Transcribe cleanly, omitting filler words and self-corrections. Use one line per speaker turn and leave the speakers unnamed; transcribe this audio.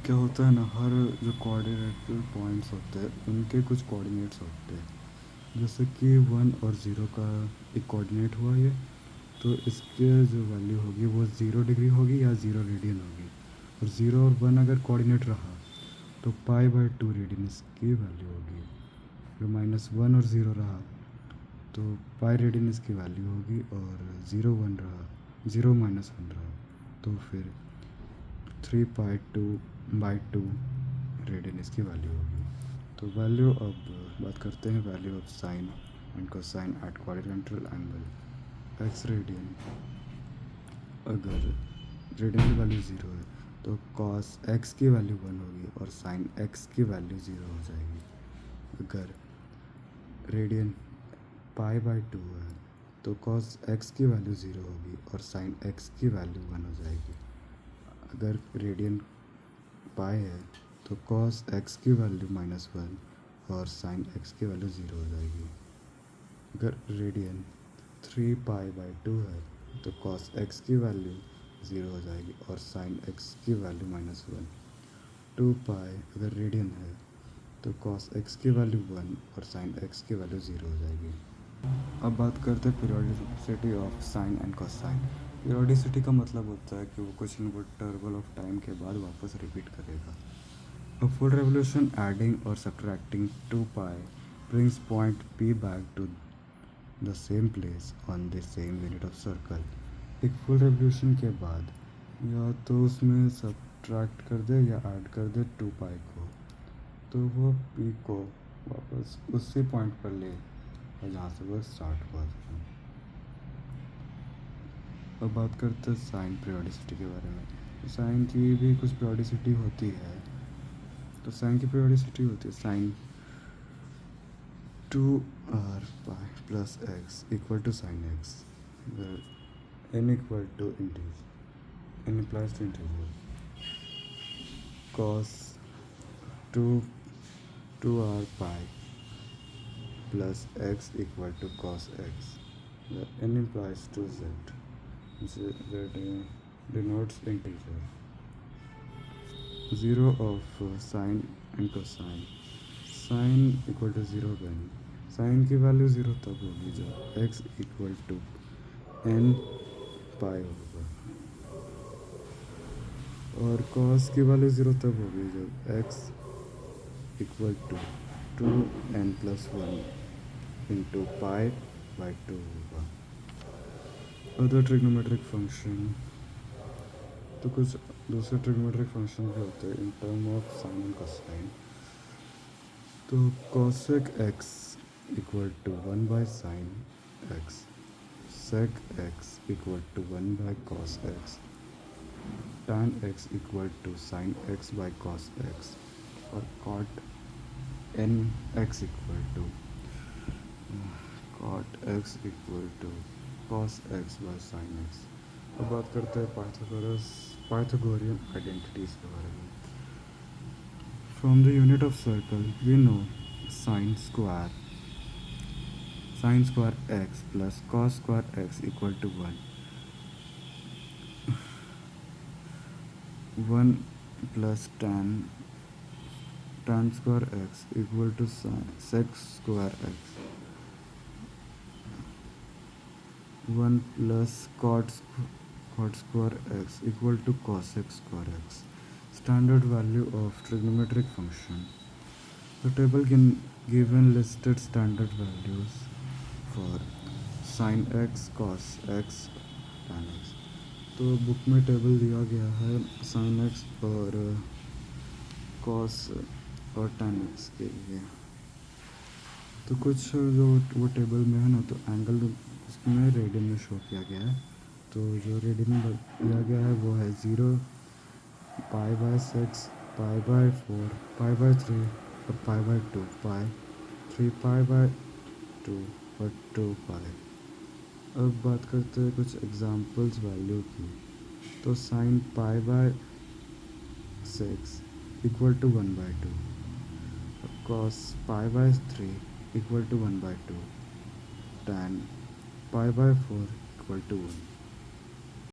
क्या होता है ना, हर जो कोऑर्डिनेटर पॉइंट्स होते हैं उनके कुछ कोऑर्डिनेट्स होते हैं। जैसे कि 1 और 0 का एक कोऑर्डिनेट हुआ ये, तो इसके जो वैल्यू होगी वो 0 डिग्री होगी या 0 रेडियन होगी। और 0 और 1 अगर कोऑर्डिनेट रहा तो पाई/2 रेडियन इसकी वैल्यू होगी। फिर -1 और 0 रहा तो पाई रेडियन इसकी वैल्यू होगी। और 0 1 रहा, 0 - 1 रहा तो फिर 3π/2 रेडियन इसकी वैल्यू होगी। तो वैल्यू, अब बात करते हैं value of sine and cosine at quadrantal angle X radian. अगर रेडियन की वैल्यू 0 है तो कॉस एक्स की वैल्यू 1 होगी और साइन एक्स की वैल्यू 0 हो जाएगी। अगर रेडियन पाई/2 है तो कॉस एक्स की वैल्यू 0 होगी और साइन एक्स की वैल्यू 1 हो जाएगी। अगर रेडियन पाई है तो कॉस एक्स की वैल्यू -1 और साइन एक्स की वैल्यू 0 हो जाएगी। अगर रेडियन 3π/2 है तो कॉस एक्स की वैल्यू 0 हो जाएगी और साइन एक्स की वैल्यू -1। 2π अगर रेडियन है तो कॉस एक्स की वैल्यू 1 और साइन एक्स की वैल्यू 0 हो जाएगी। अब बात करते हैं periodicity of sine and cosine. Periodicity का मतलब होता है कि वो कुछ इंटरवल ऑफ टाइम के बाद वापस रिपीट करेगा। A full revolution adding or subtracting 2π brings point P back to the same place on the same unit of circle। एक फुल रेवोल्यूशन के बाद या तो उसमें सब्ट्रैक्ट कर दे या ऐड कर दे 2π को, तो वो P को वापस उसी पॉइंट पर ले जहाँ से वो स्टार्ट हुआ था। अब बात करते हैं साइन पीरियोडिसिटी के बारे में। साइन की भी कुछ पीरियोडिसिटी होती है। तो साइन की पीरियोडिसिटी होती है sign 2r π + x = sin x, where n = integer, n implies to integer, cos 2r π + x = cos x, where n implies to z, that denotes integer. 0 of sine and cosine। Sine = 0 when sine की value 0 तब होगी जब x = n π होगा, और cos की value 0 तब होगी जब x = 2n+1 × π/2 होगा। अदर ट्रिग्नोमेट्रिक फंक्शन, तो कुछ दूसरे ट्रिग्नोमेट्रिक फंक्शन भी होते हैं in term of sine and cosine. तो cosec x = 1/sin x, sec x = 1/cos x, tan x = sin x/cos x, और cot x = cos x/sin x। अब बात करते हैं पाइथागोरियन आइडेंटिटीज के बारे में। From the unit of circle we know sin square x plus cos square x = 1, 1 plus tan square x = sec square x, 1 plus cot square x = cosec square x। Standard value of trigonometric function। The table given listed standard values for sin x, cos x, tan x। तो book में table दिया गया है sin x और cos और tan x के लिए। तो कुछ जो वो टेबल में है ना, तो एंगल उसमें रेडियन में शो किया गया है। तो जो रेडियन दिया गया है वो है 0, π/6, π/4, π/3 और π/2, π 3π/2 और 2π। अब बात करते हैं कुछ एग्जांपल्स वैल्यू की। तो साइन π/6 = 1/2, cos π/3 = 1/2, tan π/4 = 1।